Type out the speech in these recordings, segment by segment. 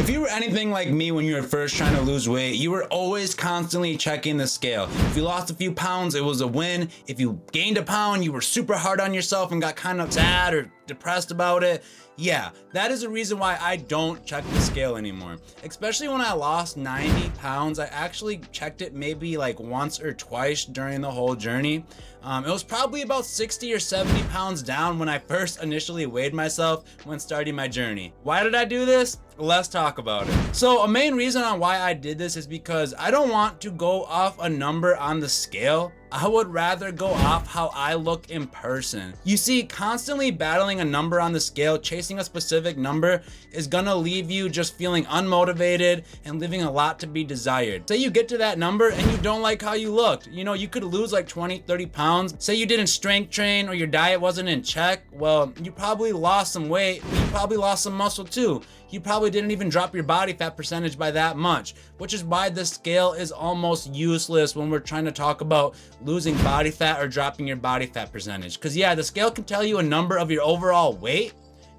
If you were anything like me when you were first trying to lose weight, you were always constantly checking the scale. If you lost a few pounds, it was a win. If you gained a pound, you were super hard on yourself and got kind of sad or depressed about it. Yeah, that is the reason why I don't check the scale anymore. Especially when I lost 90 pounds, I actually checked it maybe like once or twice during the whole journey. It was probably about 60 or 70 pounds down when I first initially weighed myself when starting my journey. Why did I do this? Let's talk about it. So a main reason on why I did this is because I don't want to go off a number on the scale. I would rather go off how I look in person. You see, constantly battling a number on the scale, chasing a specific number, is gonna leave you just feeling unmotivated and leaving a lot to be desired. Say you get to that number and you don't like how you looked. You know, you could lose like 20, 30 pounds. Say you didn't strength train or your diet wasn't in check. Well, you probably lost some weight, but you probably lost some muscle too. You probably didn't even drop your body fat percentage by that much, which is why the scale is almost useless when we're trying to talk about losing body fat or dropping your body fat percentage. Because yeah, the scale can tell you a number of your overall weight,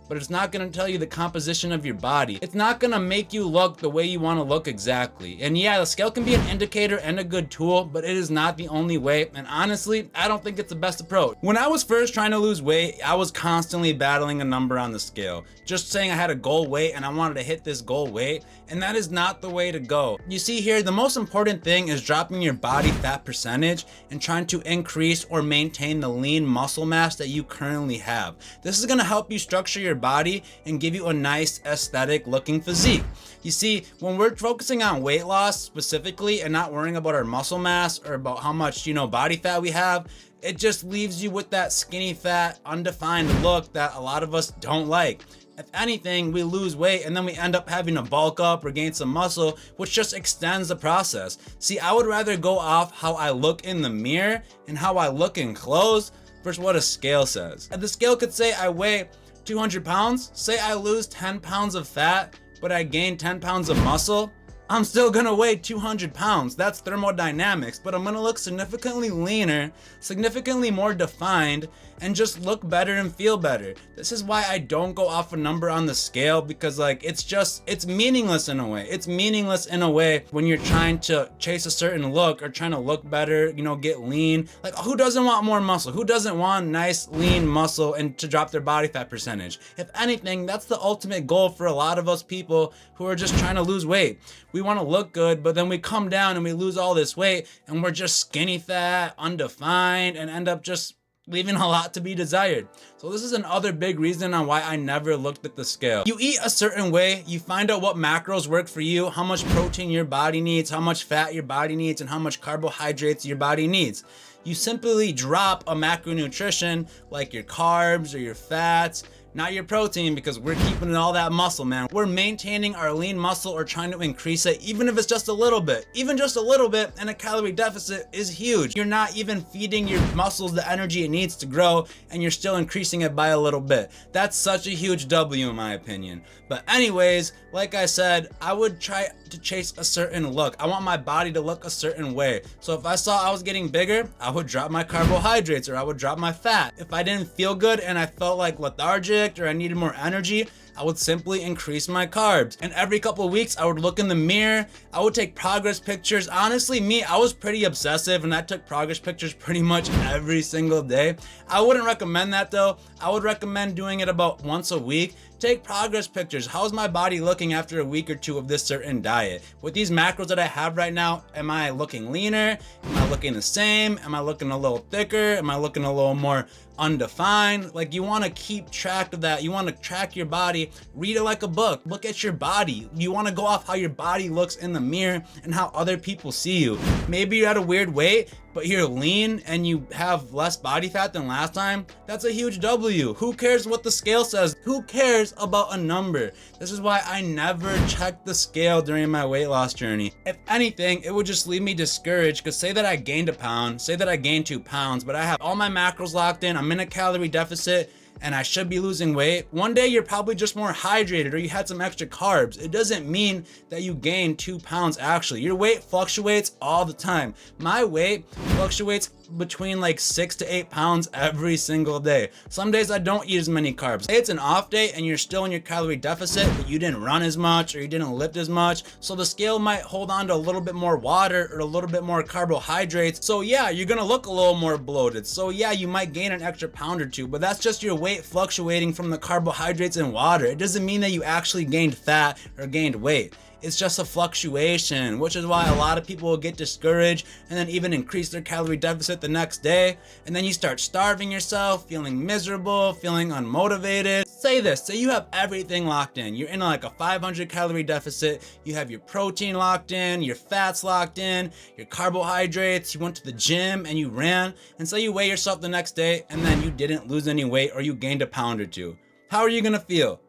but it's not gonna tell you the composition of your body. It's not gonna make you look the way you wanna look exactly. And yeah, the scale can be an indicator and a good tool, but it is not the only way. And honestly, I don't think it's the best approach. When I was first trying to lose weight, I was constantly battling a number on the scale. Just saying I had a goal weight and I wanted to hit this goal weight, and that is not the way to go. You see here, the most important thing is dropping your body fat percentage and trying to increase or maintain the lean muscle mass that you currently have. This is gonna help you structure your body and give you a nice aesthetic looking physique. You see, when we're focusing on weight loss specifically and not worrying about our muscle mass or about how much, body fat we have, it just leaves you with that skinny fat, undefined look that a lot of us don't like. If anything, we lose weight and then we end up having to bulk up or gain some muscle, which just extends the process. See, I would rather go off how I look in the mirror and how I look in clothes versus what a scale says. And the scale could say I weigh 200 pounds, say I lose 10 pounds of fat, but I gain 10 pounds of muscle, I'm still gonna weigh 200 pounds. That's thermodynamics, but I'm gonna look significantly leaner, significantly more defined, and just look better and feel better. This is why I don't go off a number on the scale, because it's meaningless in a way. It's meaningless in a way when you're trying to chase a certain look or trying to look better, get lean. Like, who doesn't want more muscle? Who doesn't want nice lean muscle and to drop their body fat percentage? If anything, that's the ultimate goal for a lot of us people who are just trying to lose weight. We want to look good, but then we come down and we lose all this weight and we're just skinny fat, undefined, and end up just leaving a lot to be desired. So this is another big reason on why I never looked at the scale. You eat a certain way, you find out what macros work for you, how much protein your body needs, how much fat your body needs, and how much carbohydrates your body needs. You simply drop a macronutrition like your carbs or your fats, not your protein, because we're keeping all that muscle, man. We're maintaining our lean muscle or trying to increase it, even if it's just a little bit. Even just a little bit, and a calorie deficit is huge. You're not even feeding your muscles the energy it needs to grow, and you're still increasing it by a little bit. That's such a huge W in my opinion. But anyways, like I said, I would try to chase a certain look. I want my body to look a certain way. So if I saw I was getting bigger, I would drop my carbohydrates or I would drop my fat. If I didn't feel good and I felt like lethargic or I needed more energy, I would simply increase my carbs. And every couple of weeks, I would look in the mirror, I would take progress pictures. Honestly, I was pretty obsessive and I took progress pictures pretty much every single day. I wouldn't recommend that though. I would recommend doing it about once a week. Take progress pictures. How's my body looking after a week or two of this certain diet? With these macros that I have right now, am I looking leaner? Am I looking the same? Am I looking a little thicker? Am I looking a little more undefined? Like, you want to keep track of that. You want to track your body, read it like a book. Look at your body. You want to go off how your body looks in the mirror and how other people see you. Maybe you're at a weird weight, but you're lean and you have less body fat than last time. That's a huge W. Who cares what the scale says? Who cares about a number? This is why I never checked the scale during my weight loss journey. If anything, it would just leave me discouraged, because say that I gained a pound, say that I gained 2 pounds, but I have all my macros locked in, I'm in a calorie deficit, and I should be losing weight. One day you're probably just more hydrated or you had some extra carbs. It doesn't mean that you gained 2 pounds actually. Your weight fluctuates all the time. My weight fluctuates between like 6 to 8 pounds every single day. Some days I don't eat as many carbs. Say it's an off day and you're still in your calorie deficit, but you didn't run as much or you didn't lift as much, so the scale might hold on to a little bit more water or a little bit more carbohydrates. So yeah, you're gonna look a little more bloated. So yeah, you might gain an extra pound or two, but that's just your weight fluctuating from the carbohydrates and water. It doesn't mean that you actually gained fat or gained weight. It's just a fluctuation, which is why a lot of people will get discouraged and then even increase their calorie deficit the next day. And then you start starving yourself, feeling miserable, feeling unmotivated. Say this, say you have everything locked in. You're in like a 500 calorie deficit. You have your protein locked in, your fats locked in, your carbohydrates. You went to the gym and you ran. And say you weigh yourself the next day and then you didn't lose any weight or you gained a pound or two. How are you gonna feel?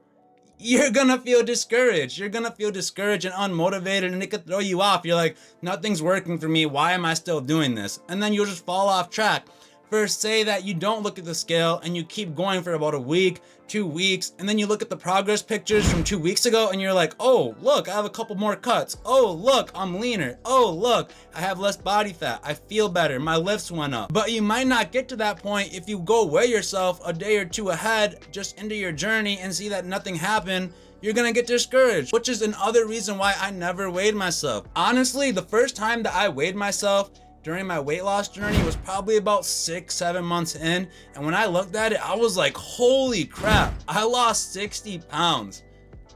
You're gonna feel discouraged. You're gonna feel discouraged and unmotivated, and it could throw you off. You're like, nothing's working for me. Why am I still doing this? And then you'll just fall off track. First, say that you don't look at the scale and you keep going for about a week, 2 weeks, and then you look at the progress pictures from 2 weeks ago and you're like, oh, look, I have a couple more cuts. Oh, look, I'm leaner. Oh, look, I have less body fat. I feel better. My lifts went up. But you might not get to that point if you go weigh yourself a day or two ahead just into your journey and see that nothing happened. You're gonna get discouraged, which is another reason why I never weighed myself. Honestly, the first time that I weighed myself during my weight loss journey was probably about 6-7 months in, and when I looked at it, I was like, holy crap, I lost 60 pounds.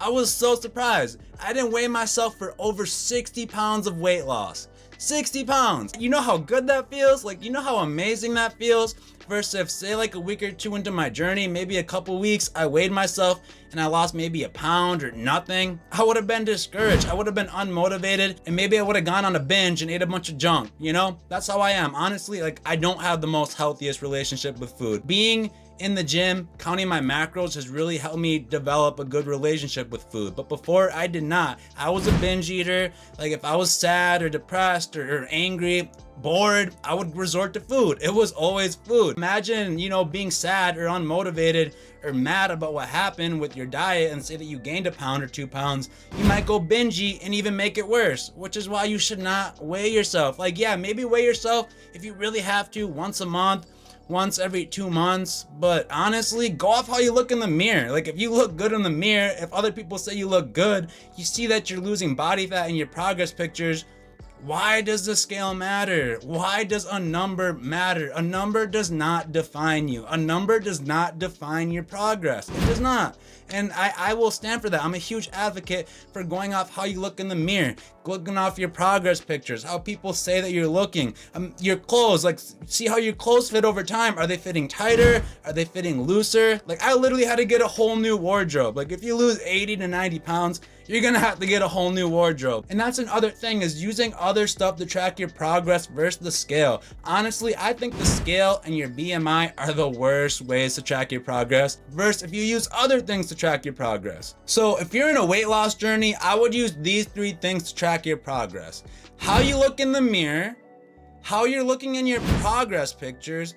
I was so surprised. I didn't weigh myself for over 60 pounds of weight loss. 60 pounds. You know how good that feels? Like, you know how amazing that feels? Versus if, say, like a week or two into my journey, maybe a couple weeks, I weighed myself and I lost maybe a pound or nothing, I would have been discouraged. I would have been unmotivated, and maybe I would have gone on a binge and ate a bunch of junk, you know? That's how I am. Honestly, like, I don't have the most healthiest relationship with food. Being in the gym, counting my macros has really helped me develop a good relationship with food. But before, I did not. I was a binge eater. Like, if I was sad or depressed or angry, bored, I would resort to food. It was always food. Imagine, you know, being sad or unmotivated or mad about what happened with your diet and say that you gained a pound or 2 pounds. You might go binge eat and even make it worse, which is why you should not weigh yourself. Like, yeah, maybe weigh yourself if you really have to, once a month, once every 2 months, but honestly, go off how you look in the mirror. Like, if you look good in the mirror, if other people say you look good, you see that you're losing body fat in your progress pictures, why does the scale matter? Why does a number matter? A number does not define you. A number does not define your progress. It does not. And I will stand for that. I'm a huge advocate for going off how you look in the mirror, looking off your progress pictures, how people say that you're looking, your clothes, like, see how your clothes fit over time. Are they fitting tighter? Are they fitting looser? Like, I literally had to get a whole new wardrobe. Like, if you lose 80 to 90 pounds, you're gonna have to get a whole new wardrobe. And that's another thing, is using other stuff to track your progress versus the scale. Honestly, I think the scale and your BMI are the worst ways to track your progress versus if you use other things to track your progress. So if you're in a weight loss journey, I would use these 3 things to track your progress. How you look in the mirror, how you're looking in your progress pictures,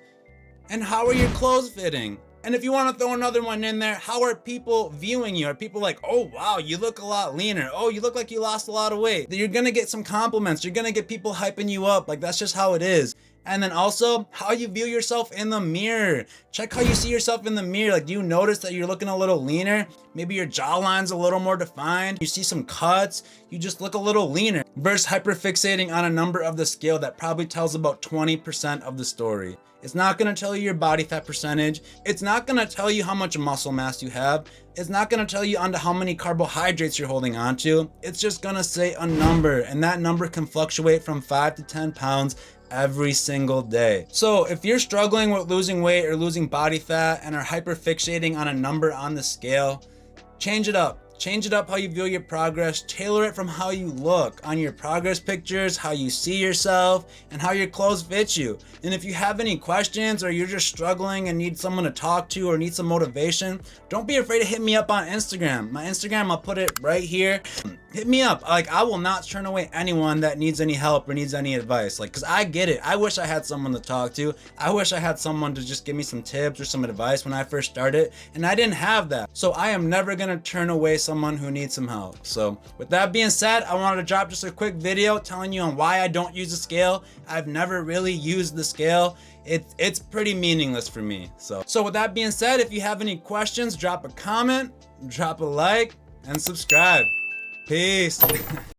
and how are your clothes fitting? And if you want to throw another one in there, how are people viewing you? Are people like, oh, wow, you look a lot leaner. Oh, you look like you lost a lot of weight. You're going to get some compliments. You're going to get people hyping you up. Like, that's just how it is. And then also, how you view yourself in the mirror. Check how you see yourself in the mirror. Like, do you notice that you're looking a little leaner? Maybe your jawline's a little more defined. You see some cuts. You just look a little leaner. Versus hyperfixating on a number of the scale that probably tells about 20% of the story. It's not gonna tell you your body fat percentage. It's not gonna tell you how much muscle mass you have. It's not gonna tell you onto how many carbohydrates you're holding onto. It's just gonna say a number, and that number can fluctuate from 5 to 10 pounds every single day. So if you're struggling with losing weight or losing body fat and are hyperfixating on a number on the scale, change it up. Change it up how you view your progress. Tailor it from how you look on your progress pictures, how you see yourself, and how your clothes fit you. And if you have any questions or you're just struggling and need someone to talk to or need some motivation, don't be afraid to hit me up on Instagram. My Instagram, I'll put it right here. hit me up. Like, I will not turn away anyone that needs any help or needs any advice. Like, cause I get it. I wish I had someone to talk to. I wish I had someone to just give me some tips or some advice when I first started, and I didn't have that. So I am never gonna turn away someone who needs some help. So with that being said, I wanted to drop just a quick video telling you on why I don't use the scale. I've never really used the scale. It's pretty meaningless for me. So with that being said, if you have any questions, drop a comment, drop a like, and subscribe. Peace.